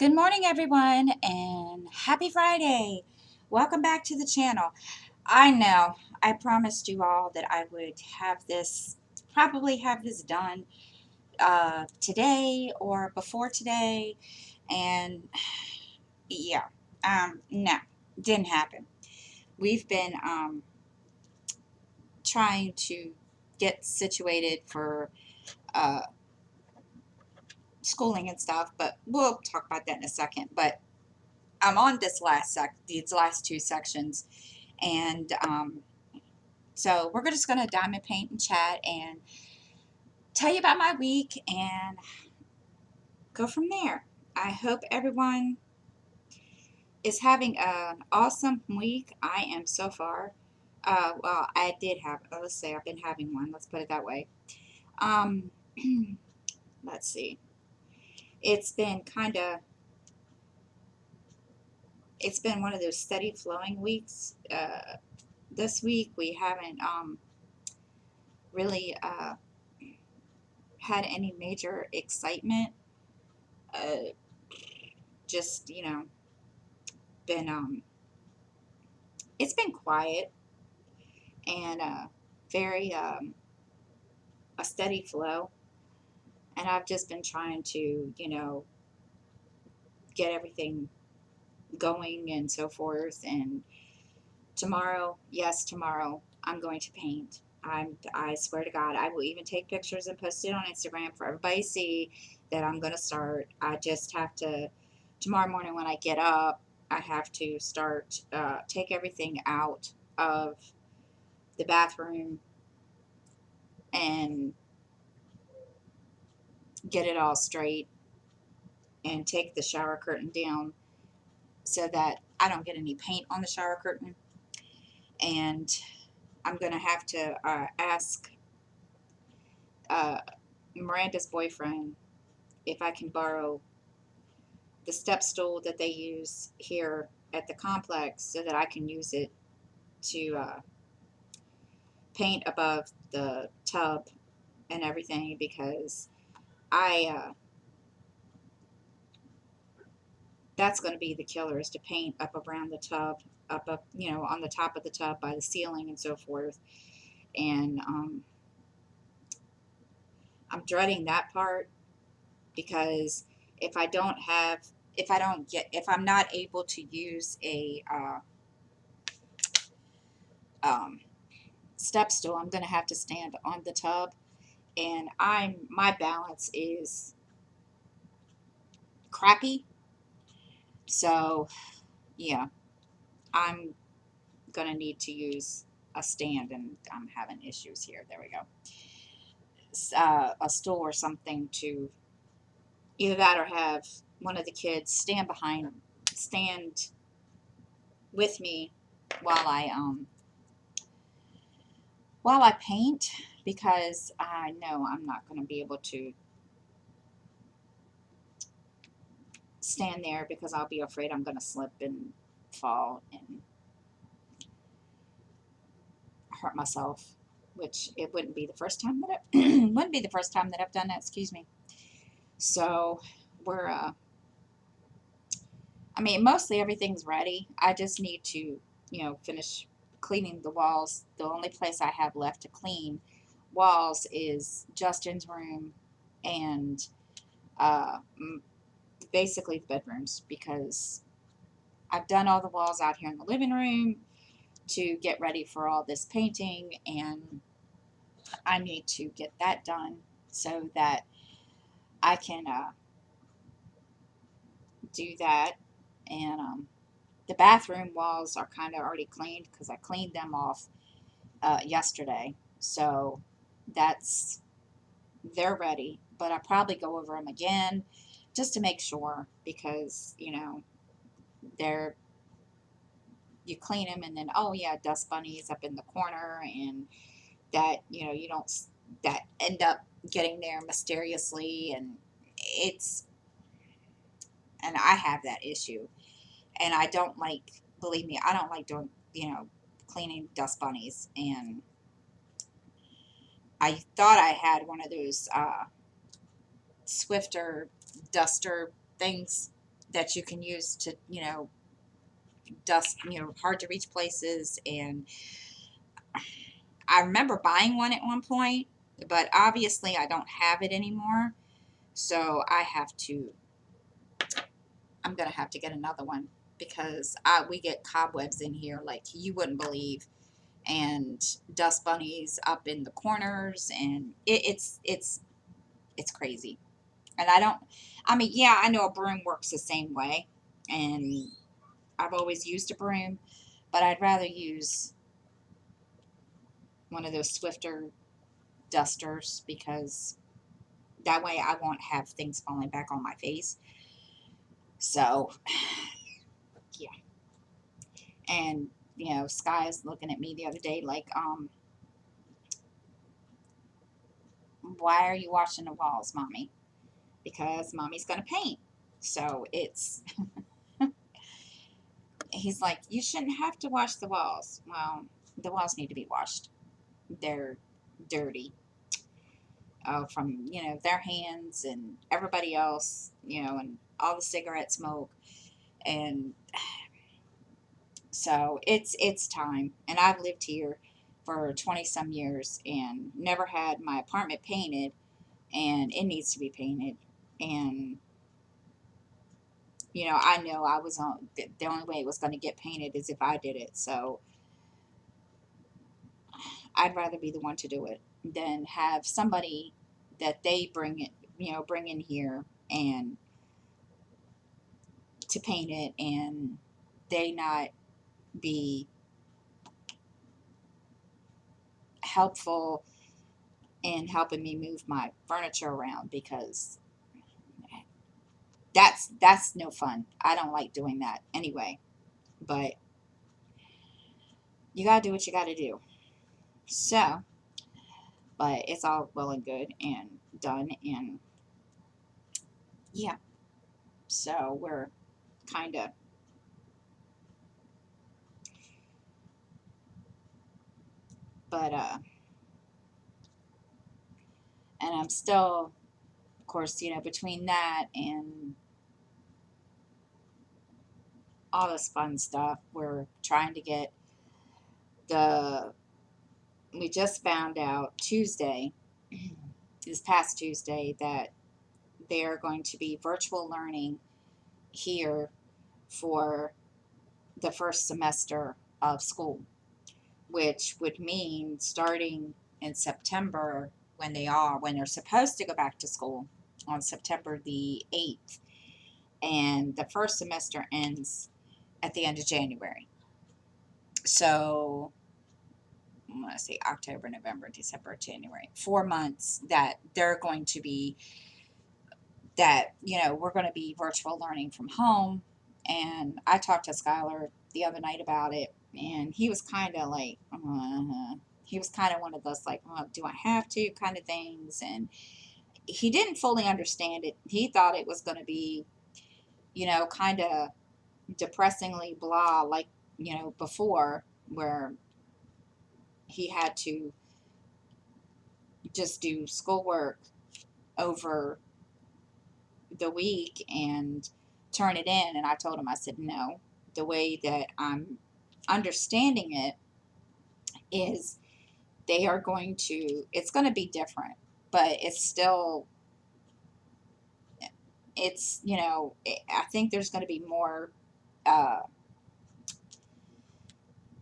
Good morning, everyone, and happy Friday. Welcome back to the channel. I know I promised you all that I would probably have this done today or before today, and yeah, no, didn't happen. We've been trying to get situated for uh, schooling and stuff, but we'll talk about that in a second. But I'm on these last two sections, and so we're just going to diamond paint and chat and tell you about my week and go from there. I hope everyone is having an awesome week. I am so far. Well, I did have, let's say I've been having one. Let's put it that way. Um, let's see. It's been kind of, it's been one of those steady flowing weeks. This week we haven't really had any major excitement. Uh, just, been it's been quiet and very a steady flow, and I've just been trying to get everything going and so forth. And tomorrow, yes, tomorrow I'm going to paint. I swear to God, I will even take pictures and post it on Instagram for everybody to see that I'm going to start. I just have to, tomorrow morning when I get up, I have to start, take everything out of the bathroom and get it all straight and take the shower curtain down so that I don't get any paint on the shower curtain. And I'm going to have to ask uh, Miranda's boyfriend if I can borrow the step stool that they use here at the complex so that I can use it to paint above the tub and everything, because I that's going to be the killer, is to paint up around the tub, up on the top of the tub by the ceiling and so forth. And I'm dreading that part, because if I don't have, if I'm not able to use a um, step stool, I'm going to have to stand on the tub, and my balance is crappy. So yeah, I'm going to need to use a stand, and I'm having issues here. There we go. A stool or something, to either that or have one of the kids stand with me while I paint, because I know I'm not going to be able to stand there, because I'll be afraid I'm going to slip and fall and hurt myself, which it wouldn't be the first time that wouldn't be the first time that I've done that. Excuse me. So we're I mean, mostly everything's ready. I just need to finish cleaning the walls. The only place I have left to clean walls is Justin's room and uh, basically the bedrooms, because I've done all the walls out here in the living room to get ready for all this painting, and I need to get that done so that I can do that. And the bathroom walls are kind of already cleaned, because I cleaned them off yesterday. So that's they're ready, but I probably go over them again just to make sure, because they're you clean them and then, oh yeah, dust bunnies up in the corner, and that you don't, that end up getting there mysteriously. And it's and I have that issue, and I don't like, believe me, I don't like doing cleaning dust bunnies. And I thought I had one of those Swifter duster things that you can use to, dust, hard to reach places. And I remember buying one at one point, but obviously I don't have it anymore. So I'm going to have to get another one because we get cobwebs in here like you wouldn't believe, and dust bunnies up in the corners, and it's crazy. And I mean, yeah, I know a broom works the same way, and I've always used a broom, but I'd rather use one of those Swifter dusters because that way I won't have things falling back on my face. So, yeah. And, Sky is looking at me the other day like, why are you washing the walls, Mommy? Because Mommy's going to paint. So he's like, you shouldn't have to wash the walls. Well, the walls need to be washed. They're dirty. From, their hands and everybody else, and all the cigarette smoke. And so it's time. And I've lived here for 20 some years and never had my apartment painted, and it needs to be painted. And I know I was on the only way it was going to get painted is if I did it. So I'd rather be the one to do it than have somebody that they bring in here and to paint it, and they not be helpful in helping me move my furniture around, because that's no fun. I don't like doing that anyway. But you gotta do what you gotta do. So, but it's all well and good and done, and yeah. So we're kind of, but and I'm still, of course, between that and all this fun stuff, we're trying to get the. We just found out Tuesday, this past Tuesday, that they are going to be virtual learning here for the first semester of school, which would mean starting in September, when they're supposed to go back to school on September the 8th, and the first semester ends at the end of January. So I'm going to say October, November, December, January, 4 months that they're going to be, that, we're going to be virtual learning from home. And I talked to Skylar the other night about it, and he was kind of like, he was kind of one of those like, well, do I have to kind of things. And he didn't fully understand it. He thought it was going to be, kind of depressingly blah, like, before, where he had to just do schoolwork over the week and turn it in. And I told him, I said, no, the way that I'm understanding it is it's going to be different, but it's still, I think there's going to be more uh,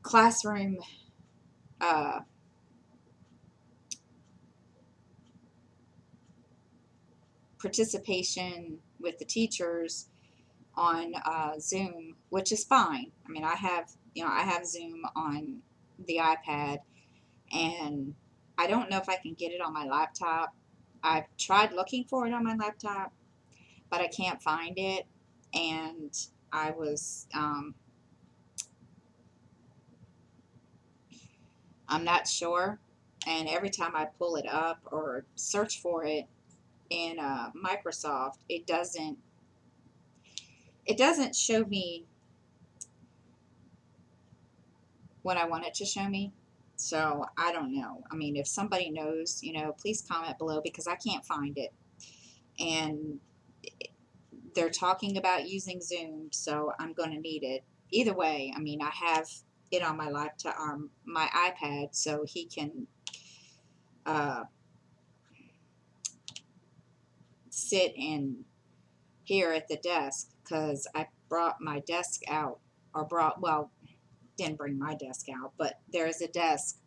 classroom uh, participation with the teachers on Zoom, which is fine. I mean, I have Zoom on the iPad, and I don't know if I can get it on my laptop. I've tried looking for it on my laptop, but I can't find it. And I was, I'm not sure. And every time I pull it up or search for it in Microsoft, it doesn't show me what I want it to show me. So I don't know. I mean, if somebody knows, please comment below because I can't find it. And they're talking about using Zoom, so I'm going to need it. Either way, I mean, I have it on my laptop, my iPad, so he can uh, sit and here at the desk because I brought my desk out, or well, didn't bring my desk out, but there's a desk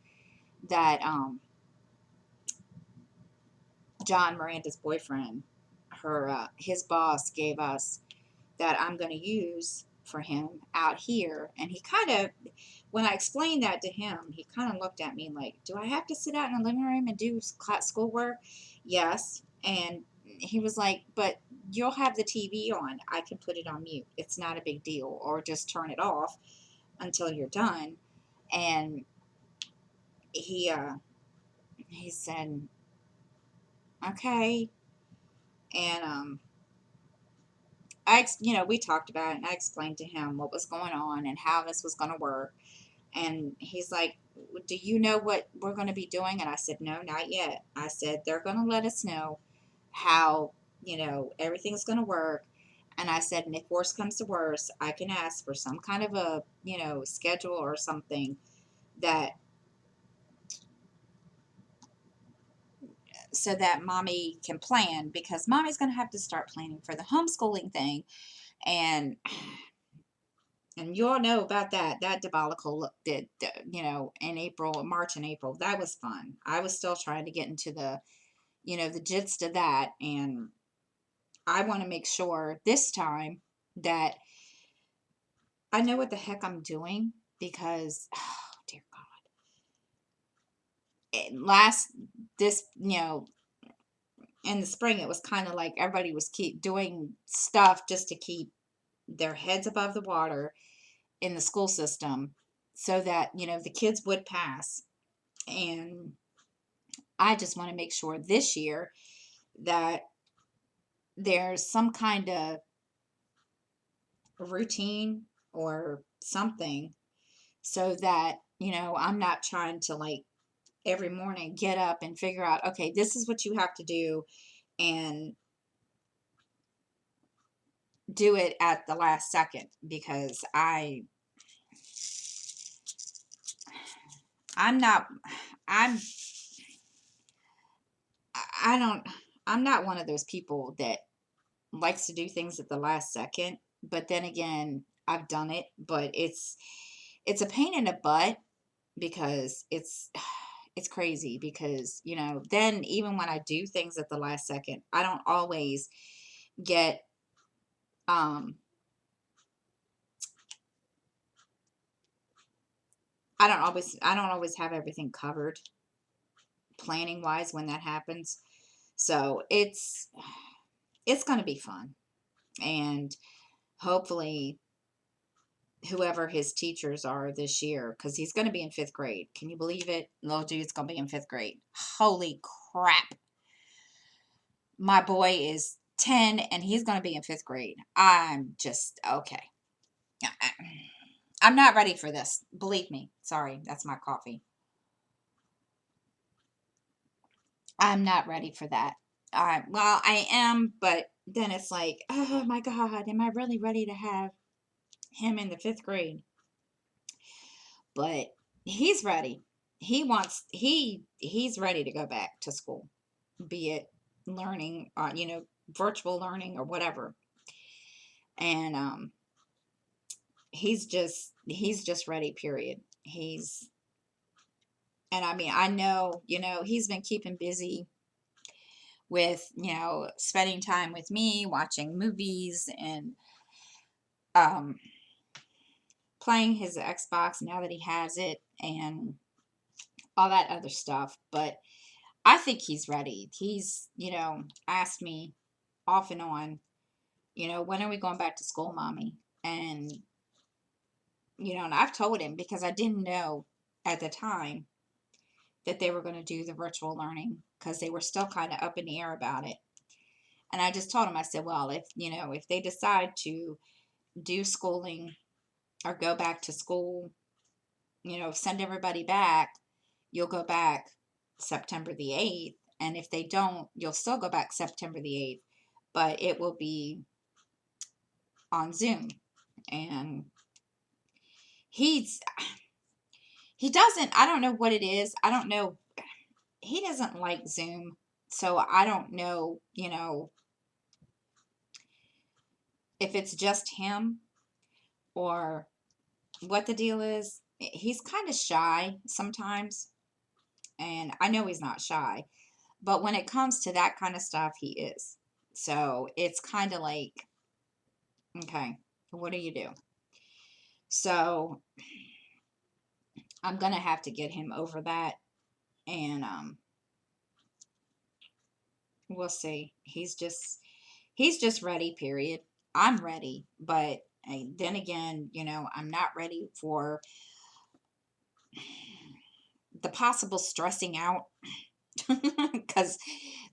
that John Miranda's boyfriend, his boss gave us that I'm going to use for him out here. And he kind of, when I explained that to him, he kind of looked at me like, do I have to sit out in the living room and do schoolwork? Yes. And he was like, but you'll have the TV on. I can put it on mute. It's not a big deal. Or just turn it off until you're done. And he said, okay. And we talked about it, and I explained to him what was going on and how this was going to work. And he's like, do you know what we're going to be doing? And I said, no, not yet. I said, they're going to let us know how, everything's going to work. And I said, and if worse comes to worse, I can ask for some kind of a, schedule or something that, so that mommy can plan, because mommy's going to have to start planning for the homeschooling thing. And you all know about that debacle that, in March and April. That was fun. I was still trying to get into the gist of that. And I want to make sure this time that I know what the heck I'm doing, because, oh, dear God. In the spring, it was kind of like everybody was keep doing stuff just to keep their heads above the water in the school system so that, the kids would pass. And I just want to make sure this year that there's some kind of routine or something, so that, I'm not trying to, like, every morning get up and figure out, okay, this is what you have to do, and do it at the last second, because I'm not, I'm, I don't, I'm not one of those people that likes to do things at the last second. But then again, I've done it, but it's a pain in the butt, because it's crazy, because then even when I do things at the last second, I don't always get um I don't always have everything covered planning wise when that happens. So it's going to be fun. And hopefully whoever his teachers are this year, because he's going to be in fifth grade. Can you believe it? Little dude's going to be in fifth grade. Holy crap. My boy is 10 and he's going to be in fifth grade. I'm just, okay. I'm not ready for this. Believe me. Sorry, that's my coffee. I'm not ready for that. Well, I am, but then it's like, oh my God, am I really ready to have him in the fifth grade? But he's ready. He's ready to go back to school, be it learning, virtual learning or whatever. And he's just ready, period. And I mean, I know, he's been keeping busy with, spending time with me, watching movies, and um playing his Xbox now that he has it, and all that other stuff. But I think he's ready. He's, asked me off and on, when are we going back to school, mommy? And, and I've told him, because I didn't know at the time that they were going to do the virtual learning, because they were still kind of up in the air about it. And I just told him, I said, well, if they decide to do schooling or go back to school, send everybody back, you'll go back September the 8th. And if they don't, you'll still go back September the 8th, but it will be on Zoom. And he's, he doesn't, I don't know what it is. I don't know. He doesn't like Zoom. So I don't know, if it's just him or what the deal is. He's kind of shy sometimes. And I know he's not shy. But when it comes to that kind of stuff, he is. So it's kind of like, okay, what do you do? So I'm gonna have to get him over that, and we'll see. He's just ready. Period. I'm ready, but then again, I'm not ready for the possible stressing out because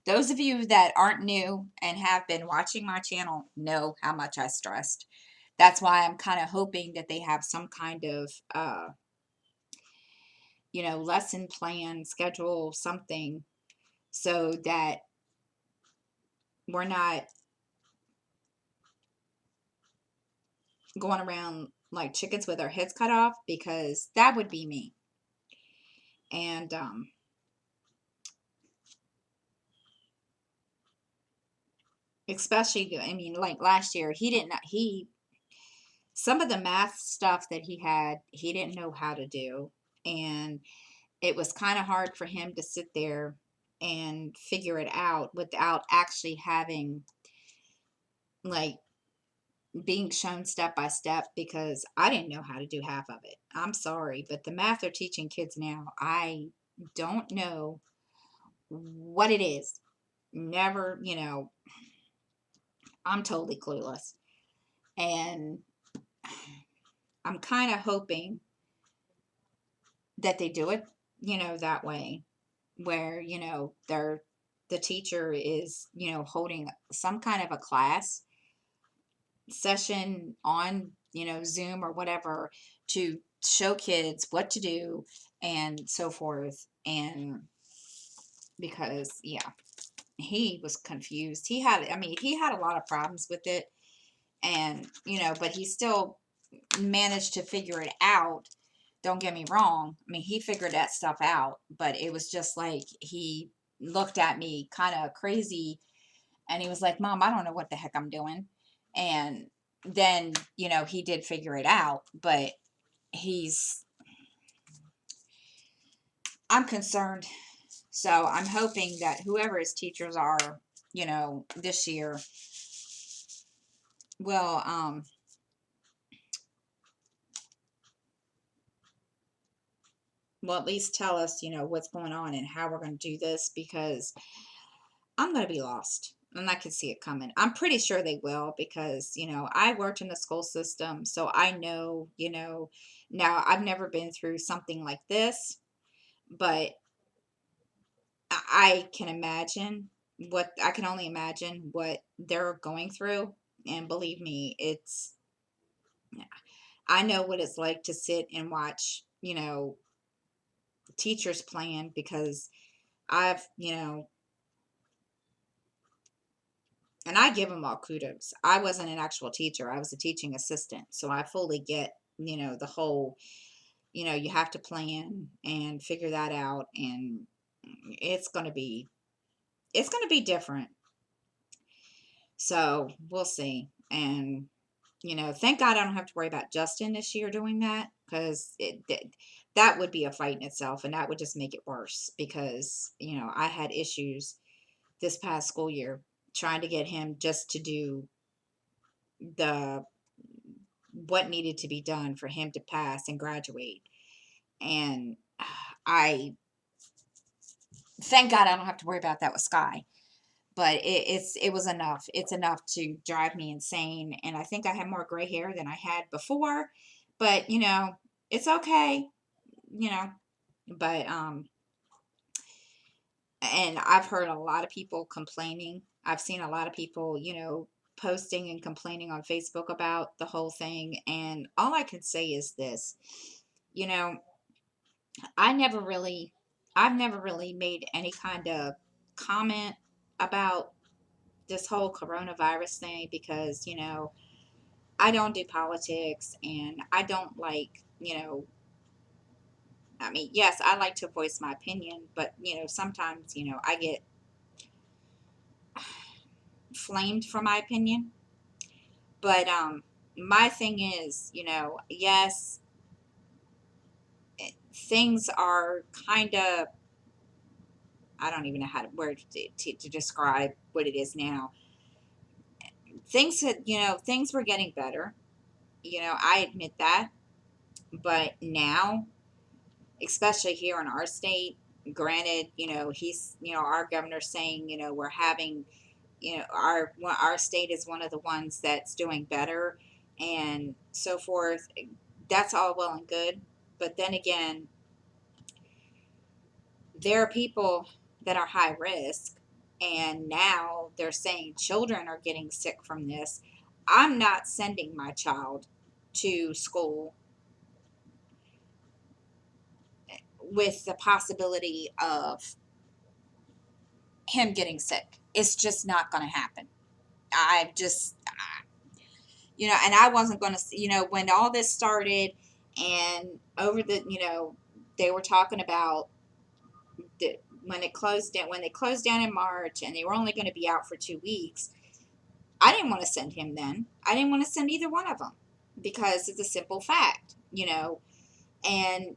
those of you that aren't new and have been watching my channel know how much I stressed. That's why I'm kind of hoping that they have some kind of lesson plan, schedule, something, so that we're not going around like chickens with our heads cut off, because that would be me. And especially, I mean, like last year, some of the math stuff that he didn't know how to do. And it was kind of hard for him to sit there and figure it out without actually having, like, being shown step by step, because I didn't know how to do half of it. I'm sorry, but the math they're teaching kids now, I don't know what it is. Never, I'm totally clueless. And I'm kind of hoping that they do it, that way, where, the teacher is, holding some kind of a class session on, Zoom or whatever, to show kids what to do and so forth. And because, yeah, he was confused. He had a lot of problems with it. And, but he still managed to figure it out. Don't get me wrong. I mean, he figured that stuff out, but it was just like he looked at me kind of crazy, and he was like, "Mom, I don't know what the heck I'm doing." And then, he did figure it out, but he's, I'm concerned. So I'm hoping that whoever his teachers are, this year will, at least tell us, what's going on and how we're going to do this, because I'm going to be lost. And I can see it coming. I'm pretty sure they will, because, I worked in the school system. So I know, now I've never been through something like this, but I can imagine I can only imagine what they're going through. And believe me, I know what it's like to sit and watch, teachers plan, because I've, and I give them all kudos. I wasn't an actual teacher. I was a teaching assistant. So I fully get, the whole, you have to plan and figure that out. And it's going to be, different. So we'll see. And, thank God I don't have to worry about Justin this year doing that, because that would be a fight in itself. And that would just make it worse, because, I had issues this past school year trying to get him just to do the what needed to be done for him to pass and graduate. And I thank God I don't have to worry about that with Sky. But it was enough. It's enough to drive me insane. And I think I have more gray hair than I had before. But it's okay. You know, but and I've heard a lot of people complaining. I've seen a lot of people, posting and complaining on Facebook about the whole thing. And all I can say is this, you know, I never really, I've never really made any kind of comment about this whole coronavirus thing, because, I don't do politics, and I don't like, I mean, yes, I like to voice my opinion, but, sometimes, I get flamed for my opinion. But my thing is, yes, things are kind of, I don't even know how to word to describe what it is now. Things were getting better. I admit that. But now, especially here in our state, granted, our governor's saying, we're having, our state is one of the ones that's doing better and so forth. That's all well and good. But then again, there are people that are high risk, and now they're saying children are getting sick from this. I'm not sending my child to school with the possibility of him getting sick. It's just not going to happen. I just, and I wasn't going to, when all this started and they were talking about when they closed down in March and they were only going to be out for 2 weeks. I didn't want to send him then. I didn't want to send either one of them because it's a simple fact, and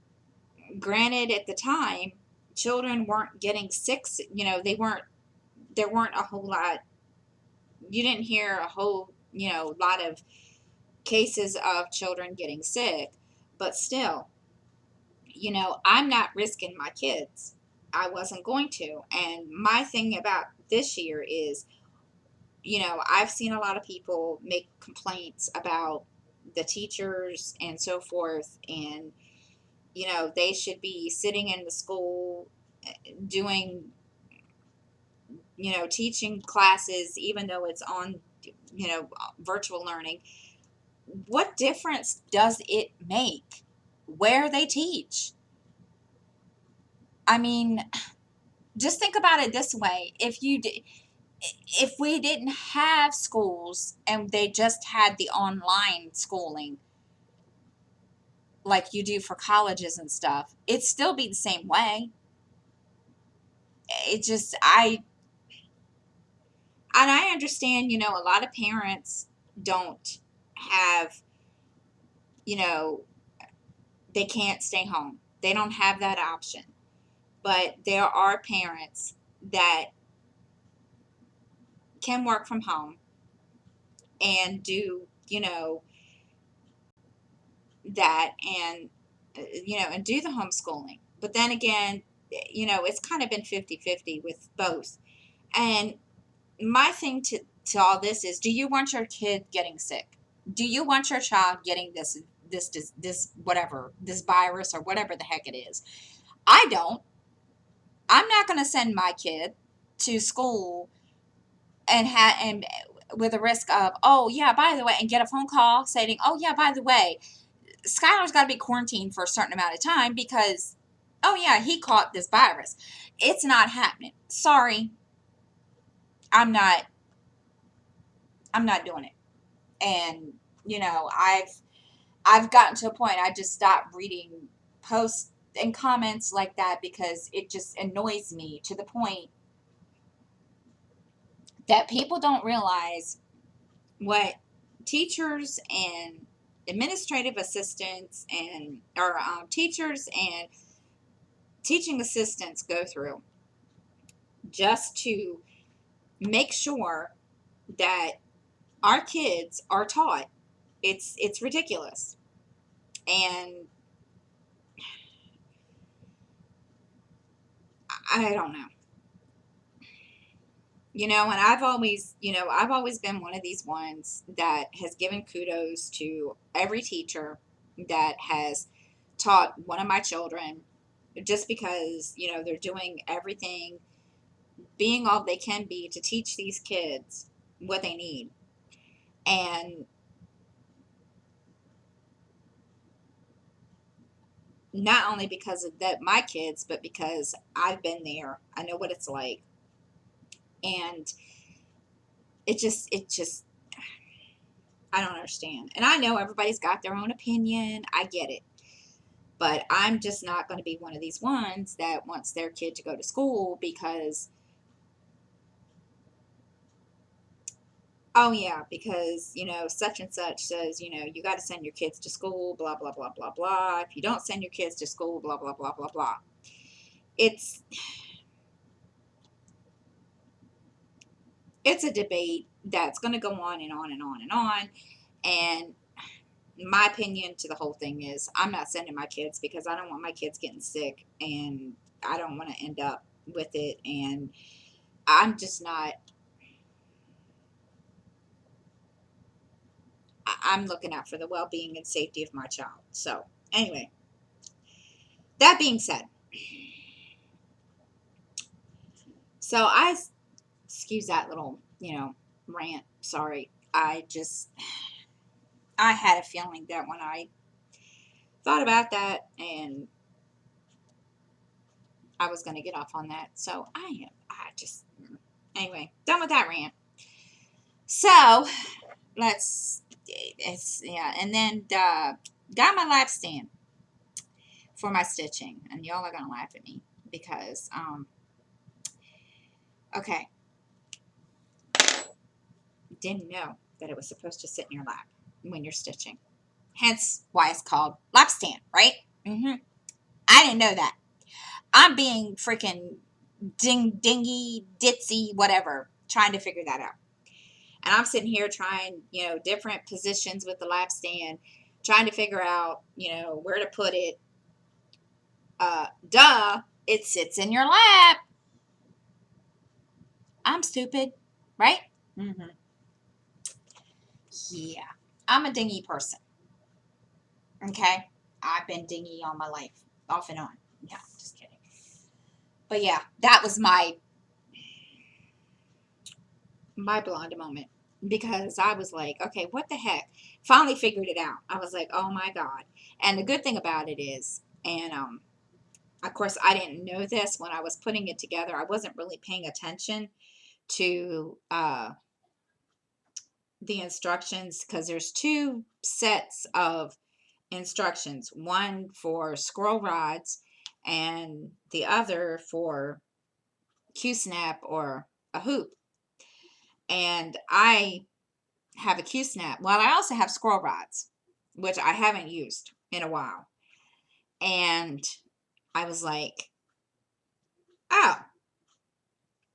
granted at the time, children weren't getting sick, there weren't a whole lot, you didn't hear a whole, lot of cases of children getting sick, but still, I'm not risking my kids. I wasn't going to. And my thing about this year is, I've seen a lot of people make complaints about the teachers and so forth. And, they should be sitting in the school doing, teaching classes, even though it's on, virtual learning. What difference does it make where they teach? I mean, just think about it this way. If we didn't have schools and they just had the online schooling like you do for colleges and stuff, it'd still be the same way. It just I understand, a lot of parents don't have, you know, they can't stay home. They don't have that option. But there are parents that can work from home and do, that and, and do the homeschooling. But then again, it's kind of been 50-50 with both. And my thing to all this is, do you want your kid getting sick? Do you want your child getting this whatever, this virus or whatever the heck it is? I don't. I'm not going to send my kid to school and with a risk of, oh yeah, by the way, and get a phone call saying, oh yeah, by the way, Skylar's got to be quarantined for a certain amount of time because, oh yeah, he caught this virus. It's not happening. Sorry, I'm not. I'm not doing it. And I've gotten to a point I just stopped reading posts and comments like that because it just annoys me to the point that people don't realize what teachers and administrative assistants and or teachers and teaching assistants go through just to make sure that our kids are taught. It's ridiculous. And I don't know. And I've always been one of these ones that has given kudos to every teacher that has taught one of my children just because, they're doing everything, being all they can be to teach these kids what they need. And not only because of that, my kids, but because I've been there. I know what it's like. And it just, I don't understand. And I know everybody's got their own opinion. I get it. But I'm just not going to be one of these ones that wants their kid to go to school because, oh yeah, because, such and such says, you got to send your kids to school, blah, blah, blah, blah, blah. If you don't send your kids to school, blah, blah, blah, blah, blah. It's a debate that's going to go on and on and on and on. And my opinion to the whole thing is I'm not sending my kids because I don't want my kids getting sick and I don't want to end up with it. And I'm just not, I'm looking out for the well-being and safety of my child. So anyway, that being said, so excuse that little, rant. Sorry. I had a feeling that when I thought about that and I was going to get off on that. So anyway, done with that rant. So yeah. And then, got my lap stand for my stitching. And y'all are going to laugh at me because, okay, didn't know that it was supposed to sit in your lap when you're stitching. Hence why it's called lap stand, right? I didn't know that. I'm being freaking dingy, ditzy, whatever, trying to figure that out. And I'm sitting here trying, different positions with the lap stand, trying to figure out, where to put it. It sits in your lap. I'm stupid, right? Yeah. I'm a dingy person. Okay? I've been dingy all my life, off and on. Yeah, just kidding. But yeah, that was my blonde moment because I was like, okay, what the heck? Finally figured it out. I was like, oh my God. And the good thing about it is, and of course, I didn't know this when I was putting it together. I wasn't really paying attention to the instructions because there's two sets of instructions, one for scroll rods and the other for Q-snap or a hoop. And I have a Q-snap. Well, I also have scroll rods, which I haven't used in a while. And I was like, oh,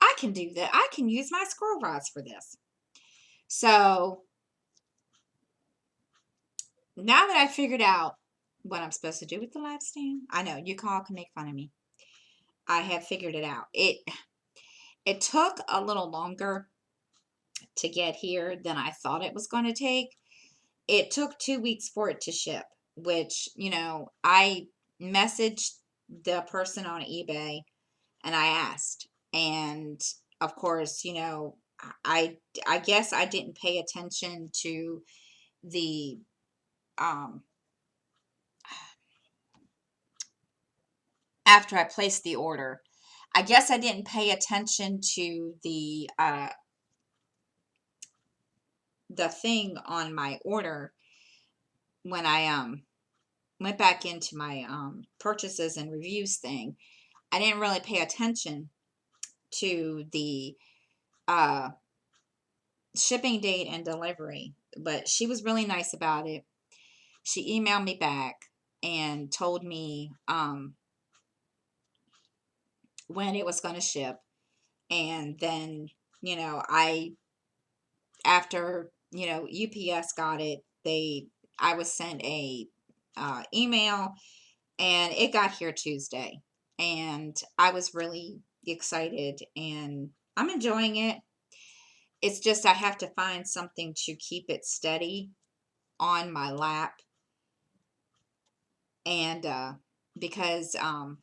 I can do that. I can use my scroll rods for this. So now that I figured out what I'm supposed to do with the lap stand, I know you all can make fun of me. I have figured it out. It took a little longer to get here than I thought it was going to take. It took 2 weeks for it to ship, which, I messaged the person on eBay and I asked. And of course, I guess I didn't pay attention to the after I placed the order. I guess I didn't pay attention to the thing on my order when I went back into my purchases and reviews thing. I didn't really pay attention to the shipping date and delivery, but she was really nice about it. She emailed me back and told me when it was going to ship. And then, I after, UPS got it, I was sent a email and it got here Tuesday. And I was really excited and I'm enjoying it. It's just I have to find something to keep it steady on my lap. And because I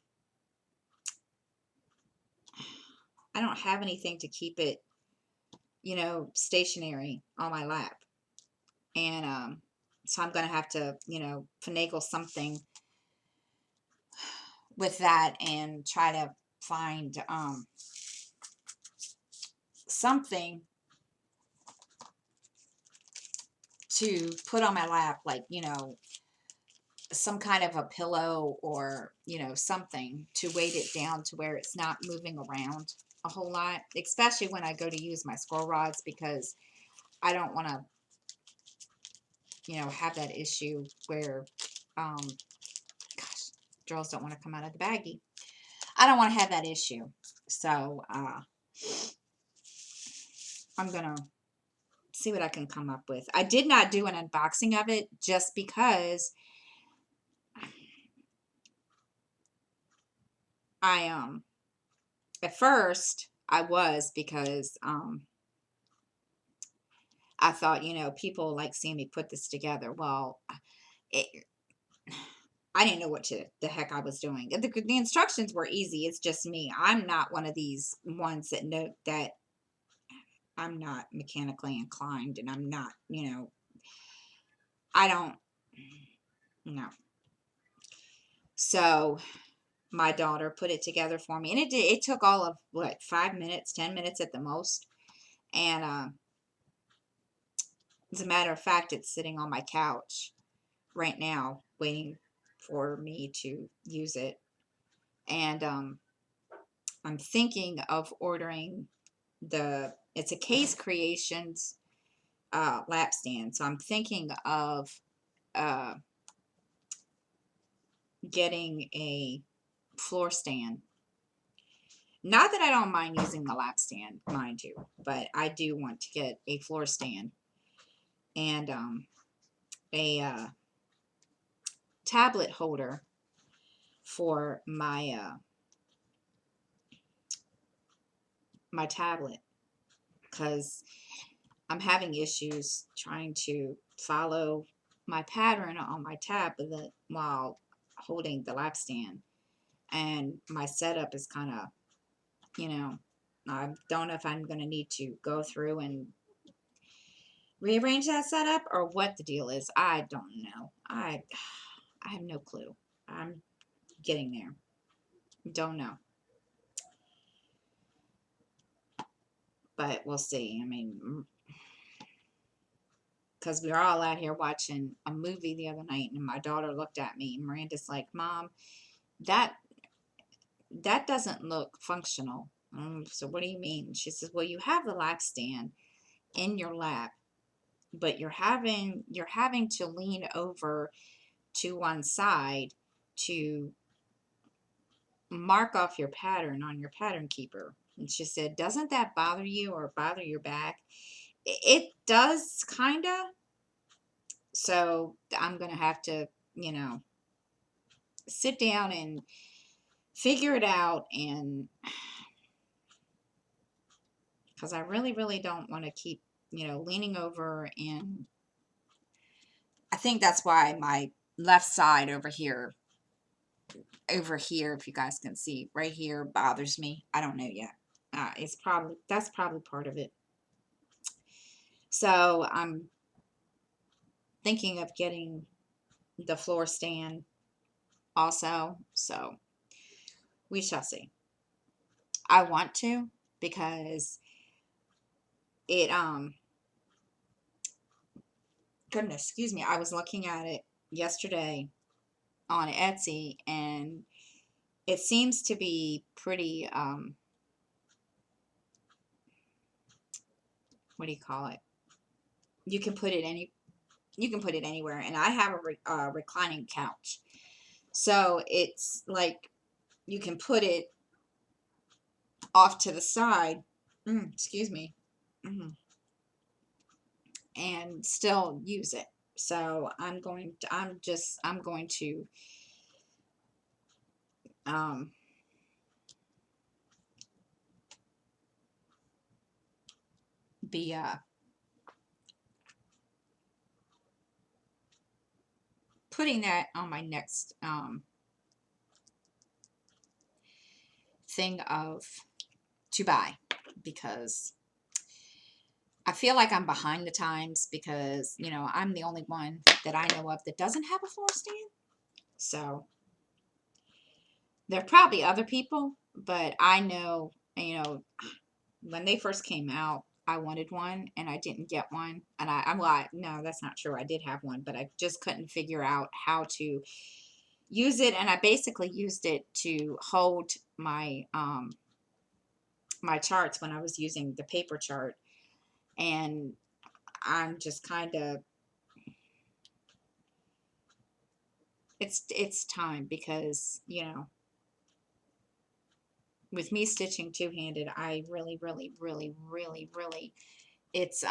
don't have anything to keep it, stationary on my lap. And so I'm going to have to, finagle something with that and try to find something to put on my lap, like, some kind of a pillow or, something to weight it down to where it's not moving around a whole lot, especially when I go to use my squirrel rods, because I don't want to, have that issue where, gosh, drills don't want to come out of the baggie. I don't want to have that issue. So, I'm going to see what I can come up with. I did not do an unboxing of it just because I, at first I was, because, I thought, people like seeing me put this together. Well, it, I didn't know what the heck I was doing. The instructions were easy. It's just me. I'm not one of these ones that know that I'm not mechanically inclined, and I'm not, I don't know. So my daughter put it together for me, and it took all of what, 5 minutes, 10 minutes at the most. And as a matter of fact, it's sitting on my couch right now waiting for me to use it. And I'm thinking of ordering it's a Case Creations lap stand. So I'm thinking of uh, getting a floor stand. Not that I don't mind using the lap stand, mind you, but I do want to get a floor stand and a tablet holder for my tablet, because I'm having issues trying to follow my pattern on my tablet while holding the lap stand. And my setup is kind of, I don't know if I'm going to need to go through and rearrange that setup or what the deal is. I don't know. I have no clue. I'm getting there. Don't know. But we'll see. I mean, because we were all out here watching a movie the other night, and my daughter looked at me. Miranda's like, "Mom, that doesn't look functional." So what do you mean? She says, "Well, you have the lap stand in your lap, but you're having to lean over to one side to mark off your pattern on your pattern keeper." And she said, "Doesn't that bother you or bother your back?" It does, kind of. So I'm going to have to, sit down and figure it out. And because I really, really don't want to keep, leaning over. And I think that's why my left side over here, if you guys can see right here, bothers me. I don't know yet. That's probably part of it. So I'm thinking of getting the floor stand also. So we shall see. I want to, because it goodness, excuse me, I was looking at it yesterday on Etsy, and it seems to be pretty what do you call it? You can put it anywhere, and I have a reclining couch. So it's like you can put it off to the side, excuse me, and still use it. So I'm going to be putting that on my next thing to buy, because I feel like I'm behind the times, because I'm the only one that I know of that doesn't have a floor stand. So there are probably other people, but I know, when they first came out, I wanted one and I didn't get one. And I'm like, no, that's not true. I did have one, but I just couldn't figure out how to use it. And I basically used it to hold my charts when I was using the paper chart. And I'm just kind of, it's time because, with me stitching two-handed, I really, really, really, really, really, it's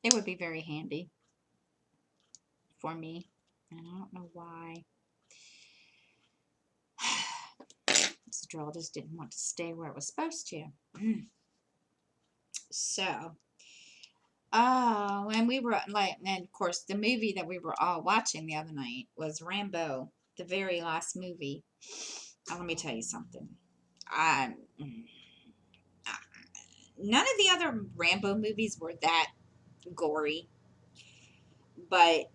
it would be very handy for me. And I don't know why this drill just didn't want to stay where it was supposed to. So, when we were like, and of course, the movie that we were all watching the other night was Rambo, the very last movie. Let me tell you something. I, none of the other Rambo movies were that gory, but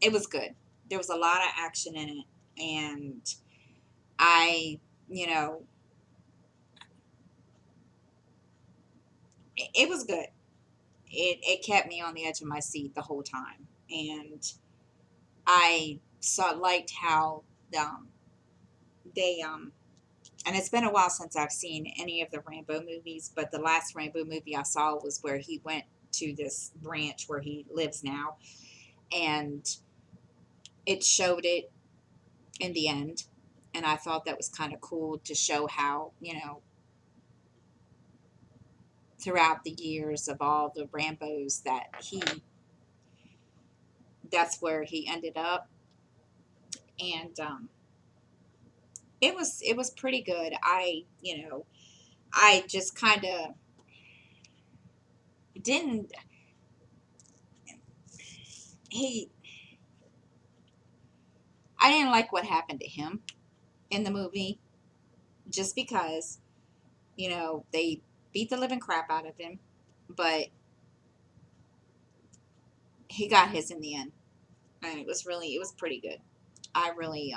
it was good. There was a lot of action in it, and I, you know, it was good. It kept me on the edge of my seat the whole time, and I liked how um, they and it's been a while since I've seen any of the Rambo movies, but the last Rambo movie I saw was where he went to this ranch where he lives now, and it showed it in the end. And I thought that was kind of cool to show how, throughout the years of all the Rambos that's where he ended up. And it was pretty good. I just kind of didn't he I didn't like what happened to him in the movie just because, they beat the living crap out of him, but he got his in the end. And it was pretty good. I really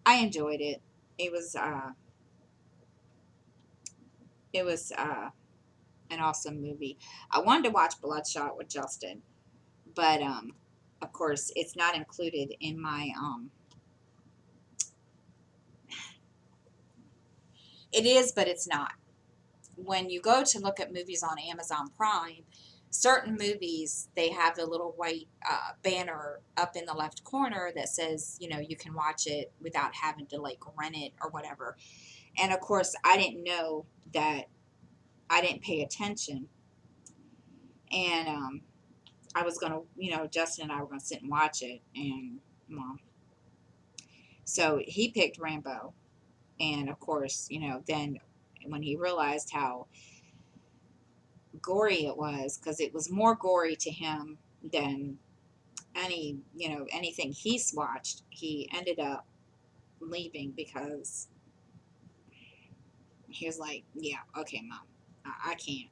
I enjoyed it. It was uh it was an awesome movie. I wanted to watch Bloodshot with Justin, but of course it's not included in my it is, but it's not. When you go to look at movies on Amazon Prime, certain movies, they have the little white banner up in the left corner that says, you can watch it without having to like rent it or whatever. And of course, I didn't know that. I didn't pay attention. And I was going to, Justin and I were going to sit and watch it. And mom. So he picked Rambo. And of course, then when he realized how gory it was, because it was more gory to him than anything he's watched, he ended up leaving because he was like, yeah, okay, mom, I can't.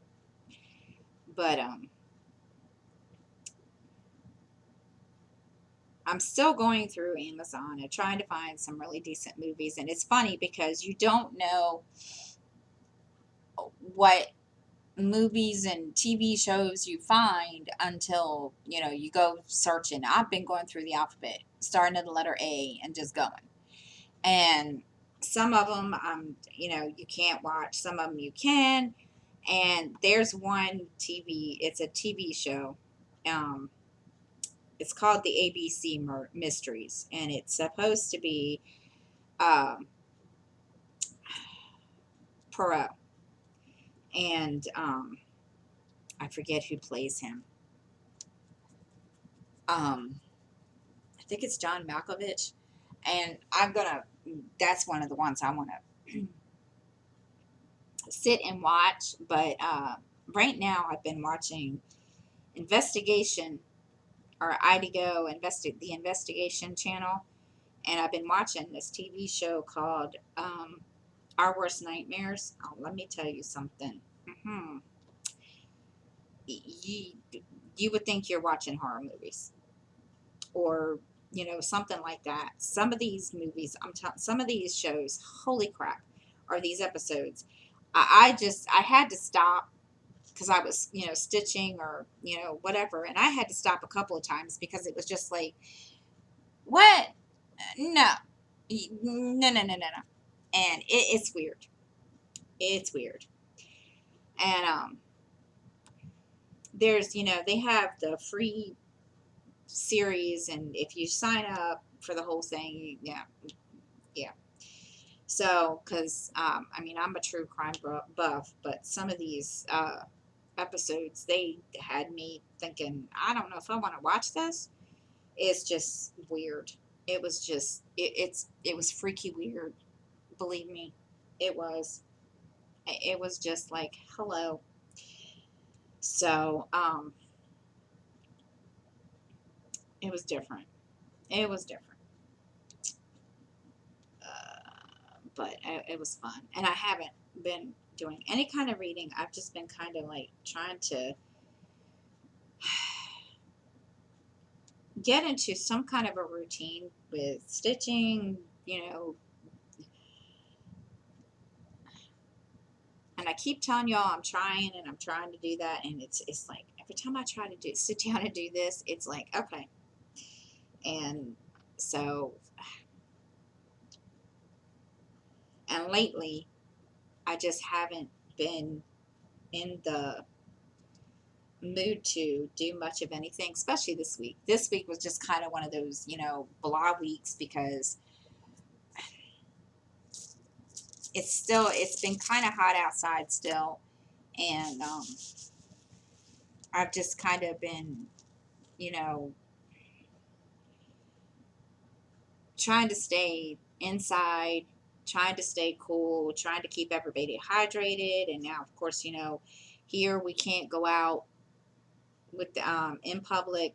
But I'm still going through Amazon and trying to find some really decent movies. And it's funny because you don't know what movies and TV shows you find until, you go searching. I've been going through the alphabet, starting at the letter A and just going. And some of them, you can't watch. Some of them you can. And there's one TV, it's a TV show. Um, it's called the ABC Mysteries. And it's supposed to be um, Perot. And I forget who plays him. Um, I think it's John Malkovich. And that's one of the ones I want to sit and watch. But right now I've been watching Investigation or IDGO, the Investigation channel. And I've been watching this TV show called Our Worst Nightmares. Oh, let me tell you something. hmm You, you would think you're watching horror movies or something like that. Some of these movies, some of these shows, holy crap, or these episodes. I had to stop because I was, stitching or, whatever. And I had to stop a couple of times because it was just like, what? No, no, no, no, no, no. And it's weird. It's weird. And, there's, they have the free series. And if you sign up for the whole thing, yeah, yeah. So, because, I mean, I'm a true crime buff, but some of these, episodes, they had me thinking, I don't know if I want to watch this. It's just weird. It was just it was freaky weird. Believe me, it was. It was just like hello. So it was different. It was different. But it was fun, and I haven't been doing any kind of reading. I've just been kind of like trying to get into some kind of a routine with stitching, and I keep telling y'all I'm trying and I'm trying to do that, and it's like every time I try to sit down and do this, it's like okay. And so, and lately I just haven't been in the mood to do much of anything, especially this week. This week was just kind of one of those, blah weeks because it's been kind of hot outside still, and I've just kind of been, you know, trying to stay inside, trying to stay cool, trying to keep everybody hydrated. And now, of course, here we can't go out with in public,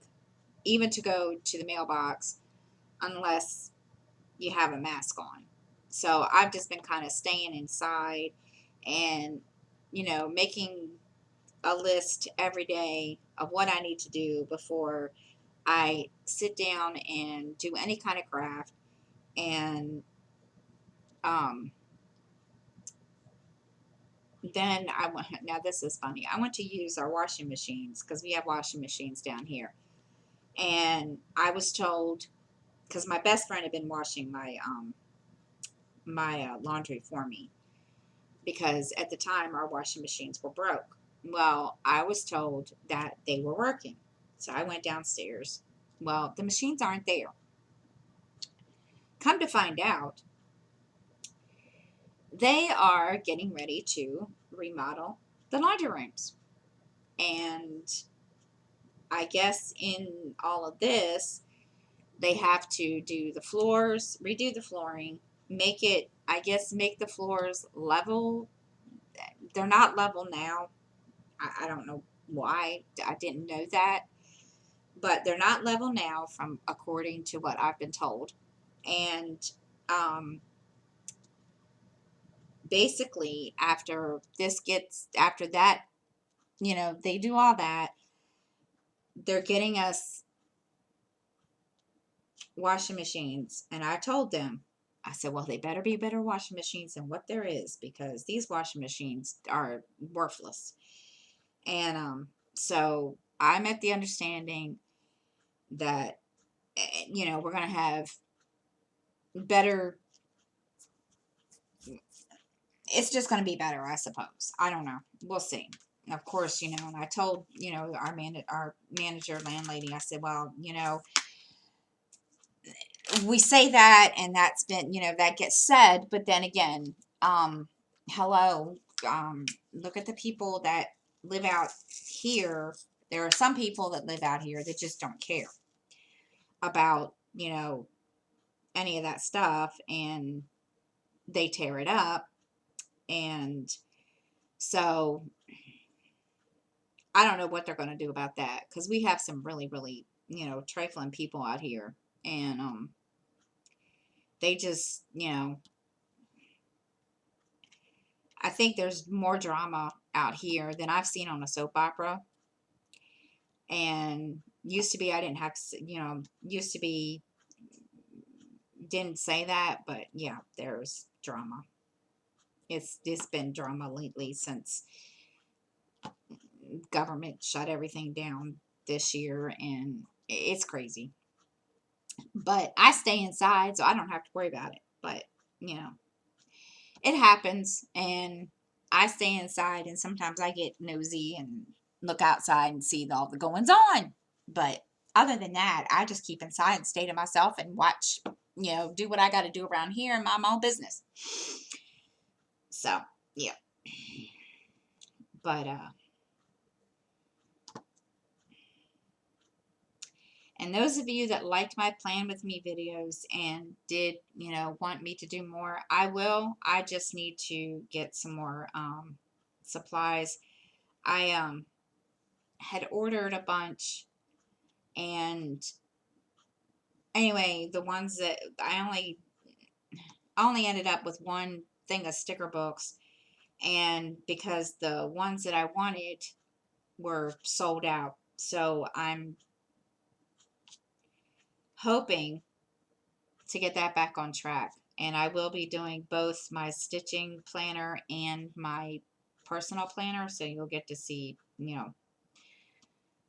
even to go to the mailbox, unless you have a mask on. So I've just been kind of staying inside and, making a list every day of what I need to do before I sit down and do any kind of craft. And um, then I went, now this is funny. I went to use our washing machines because we have washing machines down here. And I was told, because my best friend had been washing my laundry for me, because at the time our washing machines were broke. Well, I was told that they were working. So I went downstairs. Well, the machines aren't there. Come to find out, they are getting ready to remodel the laundry rooms. And I guess in all of this, they have to do the floors, redo the flooring, make the floors level. They're not level now. I don't know why. I didn't know that. But they're not level now from according to what I've been told. And um, basically after that, they do all that. They're getting us washing machines. And I told them, I said, well, they better be better washing machines than what there is because these washing machines are worthless. And so I'm at the understanding that, we're going to have better, it's just going to be better, I suppose. I don't know. We'll see. Of course, and I told, our manager, landlady, I said, well, we say that and that's been, that gets said, but then again, hello, look at the people that live out here. There are some people that live out here that just don't care about, any of that stuff, and they tear it up. And so I don't know what they're going to do about that because we have some really, really, trifling people out here. And they just, I think there's more drama out here than I've seen on a soap opera. And used to be, I didn't have, used to be, didn't say that, but yeah, there's drama. It's been drama lately since government shut everything down this year, and it's crazy. But I stay inside, so I don't have to worry about it. But you know, it happens, and I stay inside, and sometimes I get nosy and look outside and see all the goings on. But other than that, I just keep inside and stay to myself and watch, do what I got to do around here and mind my own business. So, yeah. But, and those of you that liked my plan with me videos and did, want me to do more, I will. I just need to get some more supplies. I had ordered a bunch, and anyway, the ones that I only ended up with one thing of sticker books, and because the ones that I wanted were sold out. So I'm hoping to get that back on track. And I will be doing both my stitching planner and my personal planner. So you'll get to see,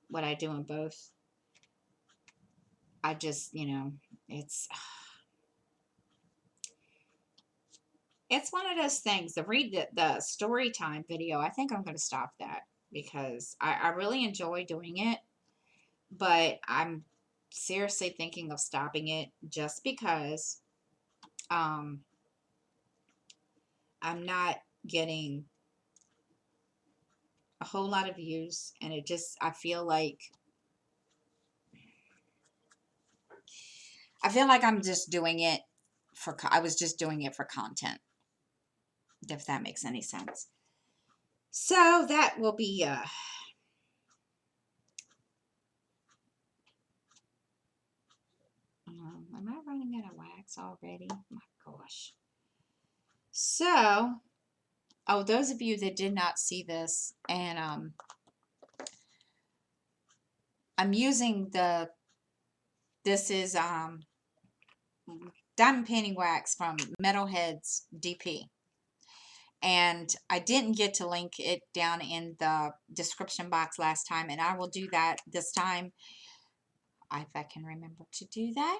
what I do in both. I just, it's one of those things. The read the story time video, I think I'm going to stop that because I really enjoy doing it, but I'm seriously thinking of stopping it just because um, I'm not getting a whole lot of views, and I feel like I'm just doing it I was just doing it for content, if that makes any sense. So that will be am I running out of wax already? My gosh. So, oh, those of you that did not see this, and I'm using this is diamond painting wax from Metalhead's DP. And I didn't get to link it down in the description box last time, and I will do that this time if I can remember to do that.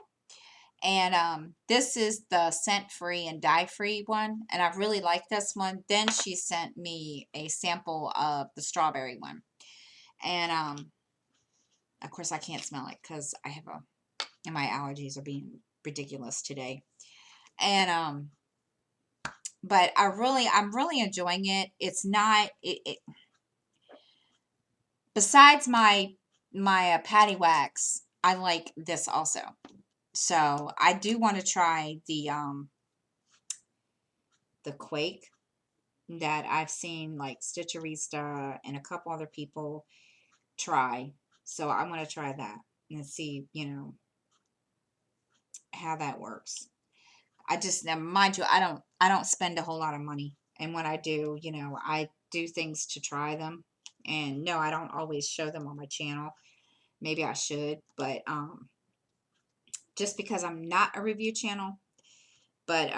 And this is the scent-free and dye-free one, and I really like this one. Then she sent me a sample of the strawberry one, and of course I can't smell it because and my allergies are being ridiculous today. And but I'm really enjoying it. It's not besides my patty wax, I like this also. So I do want to try the Quake that I've seen like Stitcherista and a couple other people try. So I want to try that and see, how that works. I just, now mind you, I don't spend a whole lot of money. And when I do, I do things to try them. And no, I don't always show them on my channel. Maybe I should, but just because I'm not a review channel, but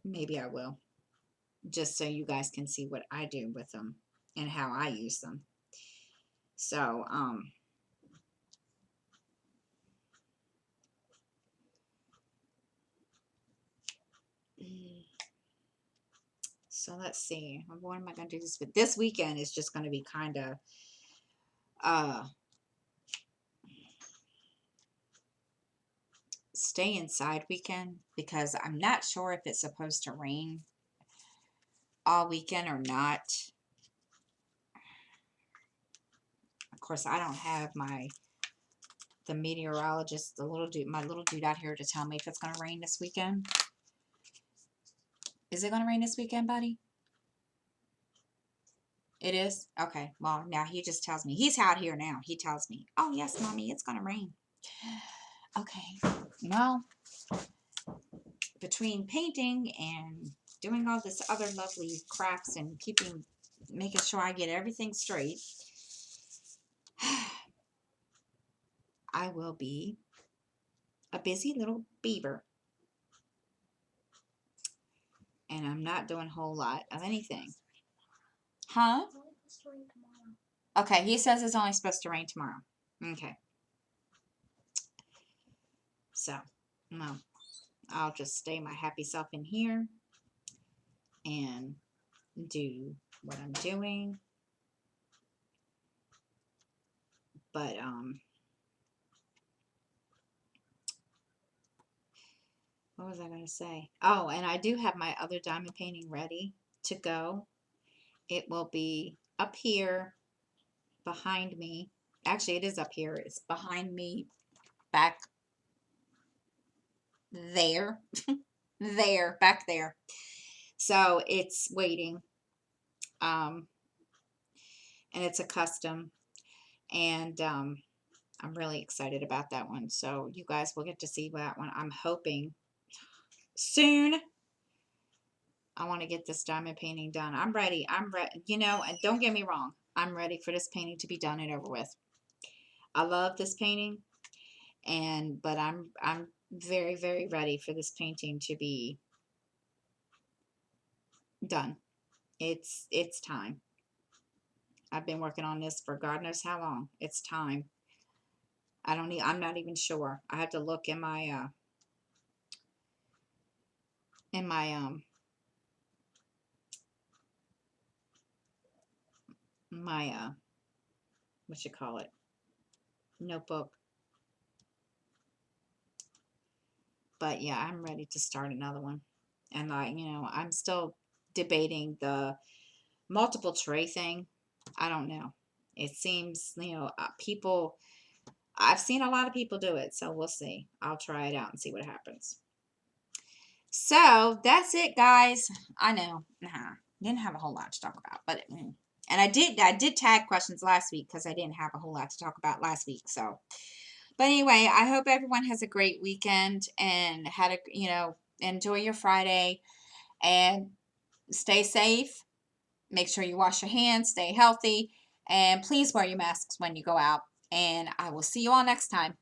maybe I will, just so you guys can see what I do with them and how I use them. So so let's see, what am I going to do this with? This weekend is just going to be kind of stay inside weekend, because I'm not sure if it's supposed to rain all weekend or not. Of course, I don't have the meteorologist, my little dude out here to tell me if it's going to rain this weekend. Is it going to rain this weekend, buddy? It is? Okay. Well, now he just tells me. He's out here now. He tells me, oh, yes, Mommy, it's going to rain. Okay. Well, between painting and doing all this other lovely crafts and making sure I get everything straight, I will be a busy little beaver. And I'm not doing a whole lot of anything. Huh? Okay, he says it's only supposed to rain tomorrow. Okay. So, no, I'll just stay my happy self in here and do what I'm doing. But, what was I going to say? Oh, and I do have my other diamond painting ready to go. It will be up here behind me. Actually, it is up here. It's behind me back there. There, back there. So it's waiting. Um, and it's a custom. And I'm really excited about that one. So you guys will get to see that one. I'm hoping soon. I want to get this diamond painting done. I'm ready. I'm ready. You know, and don't get me wrong. I'm ready for this painting to be done and over with. I love this painting, but I'm very, very ready for this painting to be done. It's time. I've been working on this for God knows how long. It's time. I'm not even sure. I have to look in my in my my what you call it, notebook. But yeah, I'm ready to start another one. And I'm still debating the multiple tray thing. I don't know. It seems, people, I've seen a lot of people do it, so we'll see. I'll try it out and see what happens. So that's it, guys. I know, didn't have a whole lot to talk about, and I did tag questions last week because I didn't have a whole lot to talk about last week. So, but anyway, I hope everyone has a great weekend and enjoy your Friday and stay safe. Make sure you wash your hands, stay healthy, and please wear your masks when you go out. And I will see you all next time.